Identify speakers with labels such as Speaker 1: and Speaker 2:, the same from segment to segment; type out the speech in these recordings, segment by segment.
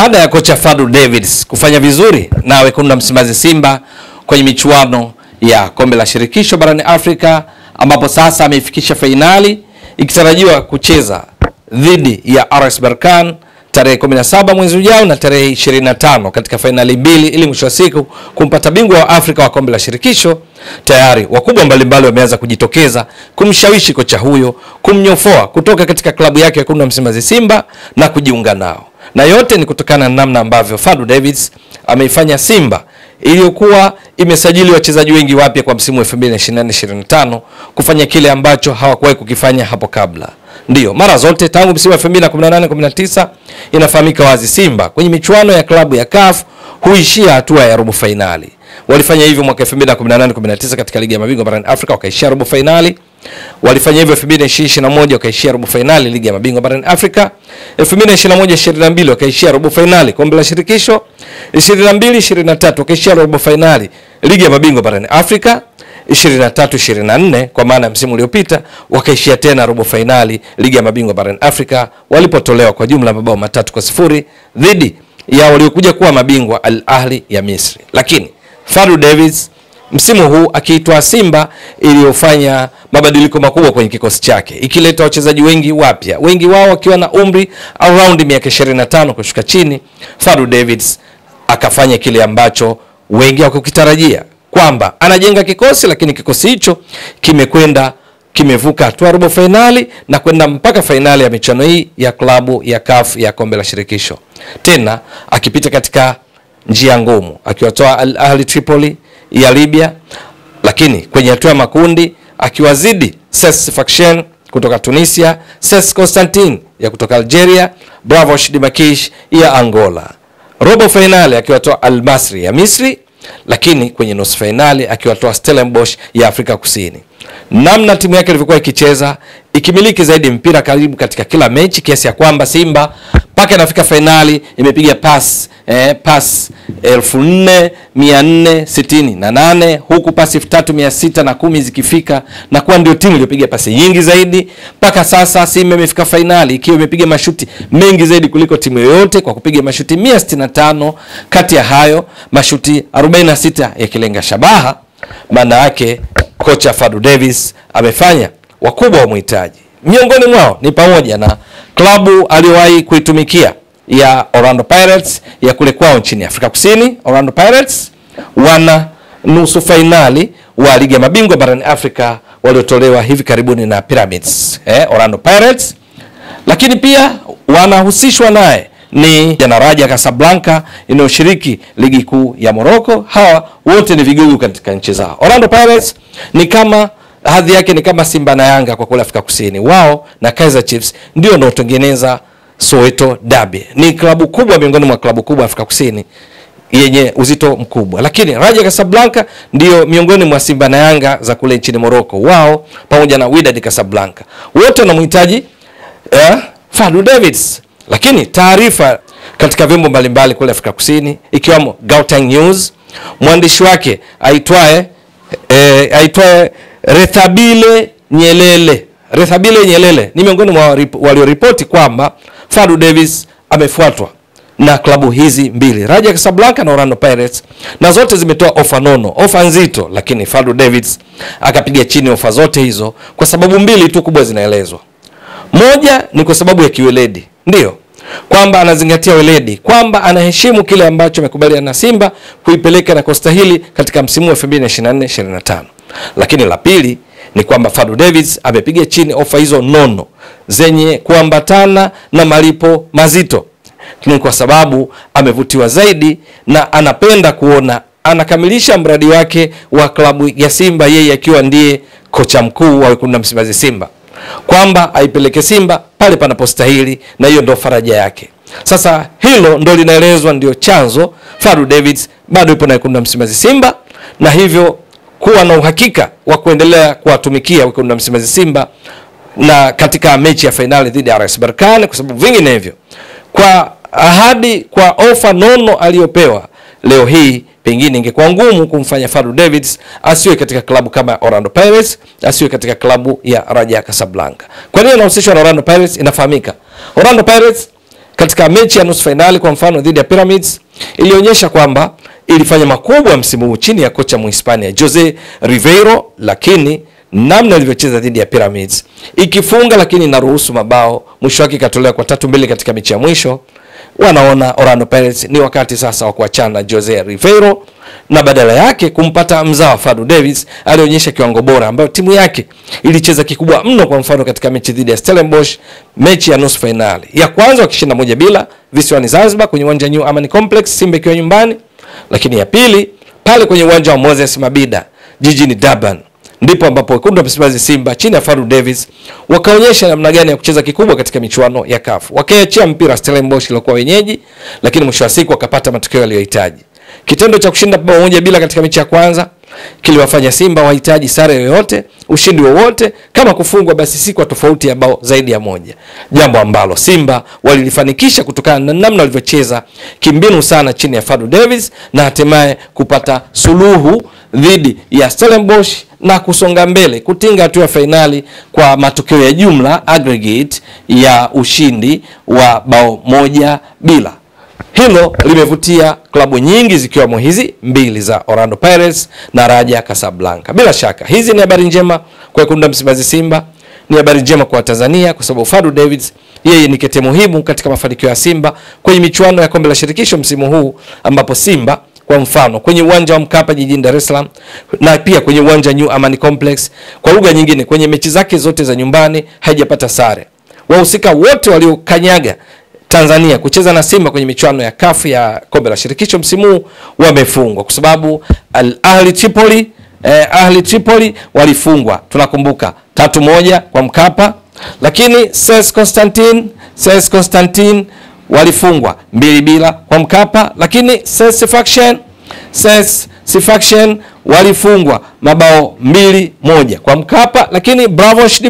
Speaker 1: Baada ya kocha Fadlu Davids kufanya vizuri na wekundu wa Msimbazi Simba kwenye michuano ya kombe la shirikisho barani Afrika, ambapo sasa ameifikisha fainali ikitarajiwa kucheza dhidi ya RS Berkane tarehe 17 mwezi ujao na tarehe 25 katika fainali mbili, ili mwisho wa siku kumpata bingwa wa Afrika wa kombe la shirikisho. Tayari wakubwa mbalimbali wameanza kujitokeza kumshawishi kocha huyo kumnyofoa kutoka katika klabu yake ya wekundu wa Msimbazi Simba na kujiunga nao. Na yote ni kutokana na namna ambavyo Fadlu Davids ameifanya Simba iliyokuwa imesajili wachezaji wengi wapya kwa msimu wa 2024-2025 kufanya kile ambacho hawakuwahi kukifanya hapo kabla. Ndiyo, mara zote tangu msimu wa 2018-19 inafahamika wazi Simba kwenye michuano ya klabu ya CAF huishia hatua ya robo finali. Walifanya hivyo mwaka 2018-19 katika ligi ya mabingwa barani Afrika, wakaishia robo finali. Walifanya hivyo 2021 wakaishia robo finali ligi ya mabingwa barani Afrika. 2021-22 wakaishia robo finali kombe la shirikisho. 22-23 wakaishia robo finali ligi ya mabingwa barani Afrika. 23-24 kwa maana msimu uliopita wakaishia tena robo finali ligi ya mabingwa barani Afrika, walipotolewa kwa jumla mabao 3-0 dhidi ya waliokuja kuwa mabingwa Al Ahli ya Misri. Lakini Fadlu Davids msimu huu akiitwa Simba iliyofanya mabadiliko makubwa kwenye kikosi chake, ikileta wachezaji wengi wapya, wengi wao wakiwa na umri around miaka 25 kushuka chini. Fadlu Davids akafanya kile ambacho wengi hawakukitarajia, kwamba anajenga kikosi, lakini kikosi hicho kimevuka hatua robo finali na kwenda mpaka finali ya michuano hii ya klabu ya CAF ya kombe la shirikisho, tena akipita katika njia ngumu, akiwatoa Al Ahli Tripoli ya Libya, lakini kwenye hatua ya makundi akiwazidi SES Sfaxien kutoka Tunisia, SES Constantine ya kutoka Algeria, Bravo Shidimakish ya Angola. Robo finali akiwatoa Al Masry ya Misri, lakini kwenye nusu finali akiwatoa Stellenbosch ya Afrika Kusini. Namna timu yake ilivyokuwa ikicheza, ikimiliki zaidi mpira karibu katika kila mechi, kiasi ya kwamba Simba mpaka inafika finali imepiga pass 4468 huku pasi 3610 zikifika na kuwa ndio timu iliyopiga pasi nyingi zaidi. Mpaka sasa Simba imefika finali ikiwa imepiga mashuti mengi zaidi kuliko timu yoyote kwa kupiga mashuti 165, kati ya hayo mashuti 46 yakilenga shabaha. Maana yake kocha Fadlu Davids amefanya wakubwa wa muhitaji. Miongoni mwao ni pamoja na klabu aliyowahi kuitumikia ya Orlando Pirates ya kule kwao nchini Afrika Kusini. Orlando Pirates wana nusu finali wa ligi ya mabingwa barani Afrika waliotolewa hivi karibuni na Pyramids, Orlando Pirates. Lakini pia wanahusishwa naye ni Raja Casablanca inayoshiriki ligi kuu ya Morocco. Hawa wote ni vigogo katika nchi zao. Orlando Pirates ni kama hadhi yake ni kama Simba na Yanga kwa kule Afrika Kusini. Wao na Kaizer Chiefs ndio wanaotengeneza Soweto Derby. Ni klabu kubwa miongoni mwa klabu kubwa Afrika Kusini yenye uzito mkubwa. Lakini Raja Casablanca ndio miongoni mwa Simba na Yanga za kule nchini Morocco. Wao pamoja na Wydad Casablanca wote wanamhitaji Fadlu Davids. Lakini taarifa katika vyombo mbalimbali kule Afrika Kusini, ikiwemo Gauteng News, mwandishi wake aitwaye Rethabile Nyelele ni miongoni mwa walioripoti kwamba Fadlu Davids amefuatwa na klabu hizi mbili, Raja Casablanca na Orlando Pirates, na zote zimetoa ofa nono, ofa nzito. Lakini Fadlu Davids akapiga chini ofa zote hizo kwa sababu mbili tu kubwa zinaelezwa. Moja ni kwa sababu ya kiweledi, ndio kwamba anazingatia weledi, kwamba anaheshimu kile ambacho amekubaliana na Simba kuipeleka na kustahili katika msimu wa 2024-2025. Lakini la pili ni kwamba Fadlu Davids amepiga chini ofa hizo nono zenye kuambatana na malipo mazito, ni kwa sababu amevutiwa zaidi na anapenda kuona anakamilisha mradi wake wa klabu ya Simba, yeye akiwa ndiye kocha mkuu wa wekundu wa Msimbazi Simba, kwamba aipeleke Simba pale panapostahili, na hiyo ndio faraja yake. Sasa hilo ndio linaelezwa ndio chanzo Fadlu Davids bado yupo na wekundu wa Msimbazi Simba, na hivyo kuwa na uhakika wa kuendelea kuwatumikia wekundu wa Msimbazi Simba na katika mechi ya finali dhidi ya RS Berkane, kwa sababu vinginevyo kwa ahadi, kwa ofa nono aliyopewa leo hii, pengine ingekuwa ngumu kumfanya Fadlu Davids asiwe katika klabu kama Orlando Pirates, asiwe katika klabu ya Raja Casablanca. Kwa nini anahusishwa na Orlando Pirates? Inafahamika Orlando Pirates katika mechi ya nusu finali kwa mfano dhidi ya Pyramids ilionyesha kwamba ilifanya makubwa msimu huu chini ya kocha Mhispania Jose Riveiro, lakini namna ilivyocheza dhidi ya Pyramids ikifunga lakini inaruhusu mabao, mwisho wake ikatolewa kwa 3-2 katika mechi ya mwisho. Wanaona Orlando Pirates ni wakati sasa wa kuachana Jose Riveiro na badala yake kumpata mzawa Fadu Davis alionyesha kiwango bora ambayo timu yake ilicheza kikubwa mno. Kwa mfano katika mechi dhidi ya Stellenbosch, mechi ya nusu finali ya kwanza wakishinda 1-0 visiwani Zanzibar kwenye uwanja New Amani Complex, Simba ikiwa nyumbani, lakini ya pili pale kwenye uwanja wa Moses Mabida jijini Durban, ndipo ambapo wekundu wa Msimbazi Simba chini ya Fadu Davis wakaonyesha namna gani ya kucheza kikubwa katika michuano ya CAF. Wakaachia mpira Stellenbosch ilikuwa wenyeji, lakini mwisho wa siku wakapata matokeo yaliyohitaji. Kitendo cha kushinda bao 1-0 katika mechi ya kwanza kiliwafanya Simba wahitaji sare yoyote, ushindi wowote, kama kufungwa basi si kwa tofauti ya bao zaidi ya moja. Jambo ambalo Simba walilifanikisha kutokana na namna walivyocheza kimbinu sana chini ya Fadu Davis na hatimaye kupata suluhu dhidi ya Stellenbosch na kusonga mbele kutinga hatua ya finali kwa matokeo ya jumla aggregate ya ushindi wa bao 1-0. Hilo limevutia klabu nyingi zikiwemo hizi mbili za Orlando Pirates na Raja Casablanca. Bila shaka hizi ni habari njema kwa wekundu wa Msimbazi Simba, ni habari njema kwa Tanzania kwa sababu Fadu Davis yeye ni kete muhimu katika mafanikio ya Simba kwenye michuano ya kombe la shirikisho msimu huu, ambapo Simba kwa mfano kwenye uwanja wa Mkapa jijini Dar es Salaam na pia kwenye uwanja New Amani Complex, kwa lugha nyingine kwenye mechi zake zote za nyumbani haijapata sare. Wahusika wote waliokanyaga Tanzania kucheza na Simba kwenye michuano ya CAF ya kombe la shirikisho msimu wamefungwa, kwa sababu Ahli Tripoli walifungwa, tunakumbuka 3-1 kwa Mkapa, lakini CS Constantine walifungwa 2-0 kwa Mkapa, lakini CS Faction walifungwa mabao 2-1 kwa Mkapa, lakini Bravos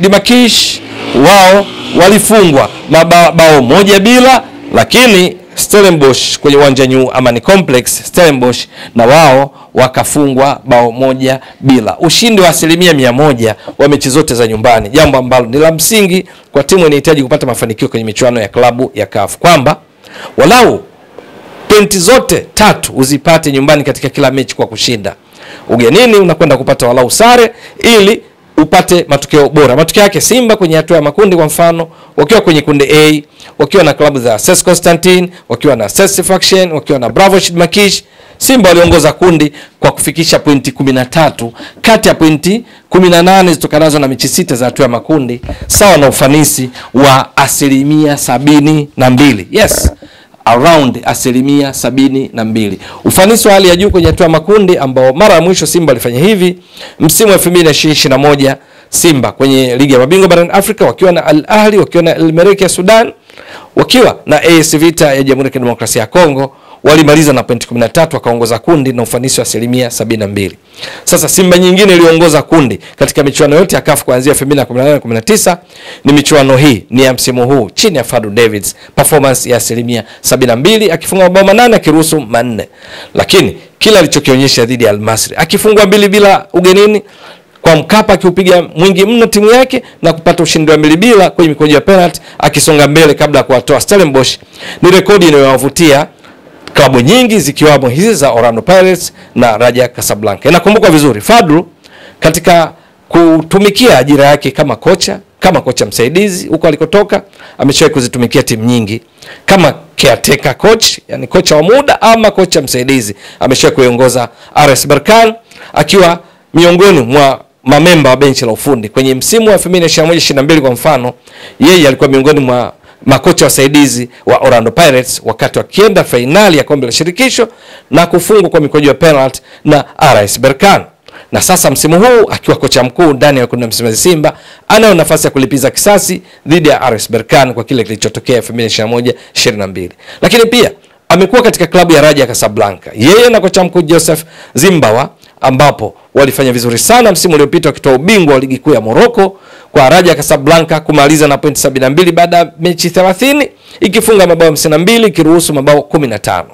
Speaker 1: Dimakish wao walifungwa mabao 1-0, lakini Stellenbosch kwenye uwanja New Amani Complex, Stellenbosch na wao wakafungwa bao 1-0. Ushindi wa 100% wa mechi zote za nyumbani, jambo ambalo ni la msingi kwa timu inahitaji kupata mafanikio kwenye michuano ya klabu ya CAF, kwamba walau pointi zote 3 uzipate nyumbani katika kila mechi kwa kushinda. Ugenini unakwenda kupata walau sare ili upate matokeo bora. Matokeo yake Simba kwenye hatua ya makundi kwa mfano wakiwa kwenye kundi A, wakiwa na klabu za CS Constantine, wakiwa na CS Faction, wakiwa na Bravos Dimakish, Simba waliongoza kundi kwa kufikisha pointi 13 kati ya pointi 18 zitokanazo na mechi 6 za hatua ya makundi, sawa na ufanisi wa 72%. Yes, around 72%. Ufanisi wa hali ya juu kwenye hatua ya makundi ambao mara ya mwisho Simba walifanya hivi msimu wa 2021. Simba kwenye ligi ya mabingwa barani Afrika wakiwa na Al Ahly, wakiwa na El Merreikh ya Sudan, wakiwa na AS Vita ya Jamhuri ya Kidemokrasia ya Kongo, walimaliza na pointi 13 wakaongoza kundi na ufanisi wa 72%. Sasa Simba nyingine iliongoza kundi katika michuano yote ya CAF kuanzia 2018-19 ni michuano hii ni ya msimu huu chini ya Fadu Davis, performance ya 72% akifunga mabao 8 akiruhusu 4. Lakini kila alichokionyesha dhidi ya Al Masry akifungwa 2-0 ugenini, kwa Mkapa akiupiga mwingi mno timu yake na kupata ushindi wa 2-0 kwenye mikojo ya penalty akisonga mbele kabla ya kuwatoa Stellenbosch, ni rekodi inayowavutia klabu nyingi zikiwamo hizi za Orlando Pirates na Raja Casablanca. Inakumbuka vizuri Fadlu katika kutumikia ajira yake kama kocha msaidizi huko alikotoka, ameshawahi kuzitumikia timu nyingi kama caretaker coach, yani kocha wa muda ama kocha msaidizi. Ameshawahi kuiongoza RS Berkane akiwa miongoni mwa mamemba wa benchi la ufundi kwenye msimu wa 2021-22 kwa mfano. Yeye alikuwa miongoni mwa makocha wasaidizi wa Orlando Pirates wakati wakienda finali ya kombe la shirikisho na kufungwa kwa mikojo ya penalty na RS Berkane. Na sasa msimu huu akiwa kocha mkuu ndani ya wekundu wa Msimbazi Simba, anayo nafasi ya kulipiza kisasi dhidi ya RS Berkane kwa kile kilichotokea 2021-22. Lakini pia amekuwa katika klabu ya Raja Casablanca, yeye na kocha mkuu Joseph Zimbawa, ambapo walifanya vizuri sana msimu uliopita wakitoa ubingwa wa ligi kuu ya Morocco kwa Raja Casablanca, kumaliza na pointi 72 baada ya mechi 30, ikifunga mabao 52 ikiruhusu mabao 15.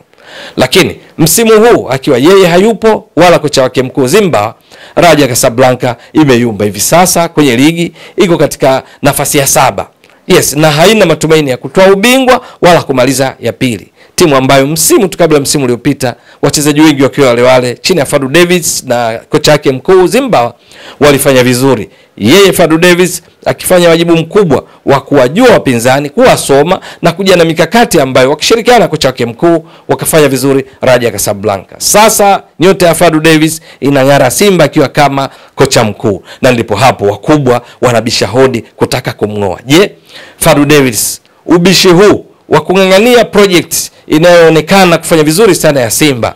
Speaker 1: Lakini msimu huu akiwa yeye hayupo wala kocha wake mkuu Zimba, Raja Casablanca imeyumba hivi sasa kwenye ligi, iko katika nafasi ya 7 Yes, na haina matumaini ya kutoa ubingwa wala kumaliza ya pili. Timu ambayo msimu tu kabla msimu uliopita wachezaji wengi wakiwa wale chini ya Fadu Davids na kocha wake mkuu Zimba walifanya vizuri. Yeye Fadu Davids akifanya wajibu mkubwa wa kuwajua wapinzani, kuwasoma na kuja na mikakati ambayo wakishirikiana na kocha wake mkuu wakafanya vizuri Raja Casablanca. Sasa nyota ya Fadu Davids inang'ara Simba akiwa kama kocha mkuu, na ndipo hapo wakubwa wanabisha hodi kutaka kumngoa. Je, Fadu Davids ubishi huu wa kung'ang'ania project inayoonekana kufanya vizuri sana ya Simba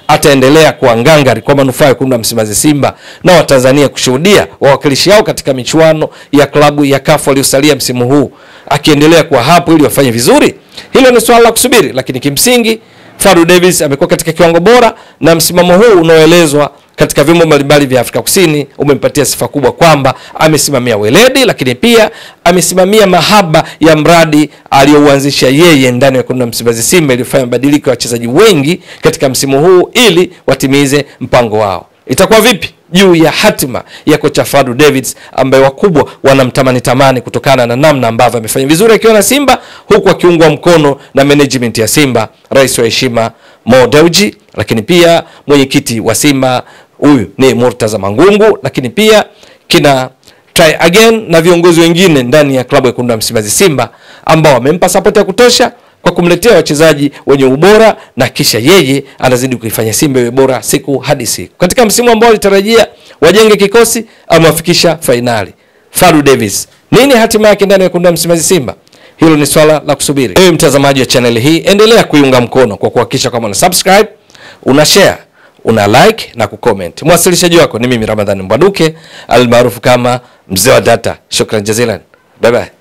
Speaker 1: ataendelea kuwa ngangari kwa manufaa ya kuunda Msimbazi Simba na Watanzania kushuhudia wawakilishi hao katika michuano ya klabu ya CAF waliosalia msimu huu akiendelea kwa hapo ili wafanye vizuri? Hilo ni swala la kusubiri, lakini kimsingi Fadu Davids amekuwa katika kiwango bora, na msimamo huu unaoelezwa katika vyombo mbalimbali vya Afrika Kusini umempatia sifa kubwa kwamba amesimamia weledi, lakini pia amesimamia mahaba ya mradi aliyouanzisha yeye ndani ya kuunda Msimbazi Simba ili kufanya mabadiliko ya wachezaji wengi katika msimu huu ili watimize mpango wao. Itakuwa vipi juu ya hatima ya kocha Fadu Davids ambaye wakubwa wanamtamani kutokana na namna ambavyo amefanya vizuri akiwa na Simba, huku akiungwa mkono na management ya Simba, rais wa heshima Mo Dewji, lakini pia mwenyekiti wa Simba huyu ni Murtaza Mangungu, lakini pia kina Try Again na viongozi wengine ndani ya klabu ya kuunda Msimbazi Simba ambao wamempa support ya kutosha kwa kumletea wachezaji wenye ubora, na kisha yeye anazidi kuifanya Simba iwe bora siku hadi siku. Katika msimu ambao alitarajia wajenge kikosi, amewafikisha finali. Fadu Davids, nini hatima yake ndani ya kuunda Msimbazi Simba? Hilo ni swala la kusubiri. Wewe mtazamaji wa channel hii, endelea kuiunga mkono kwa kuhakikisha kama una subscribe, una share, una like na kucomment. Mwasilishaji wako ni mimi Ramadhani Mbwaduke almaarufu kama Mzee wa Data. Shukran jazilan. Bye bye.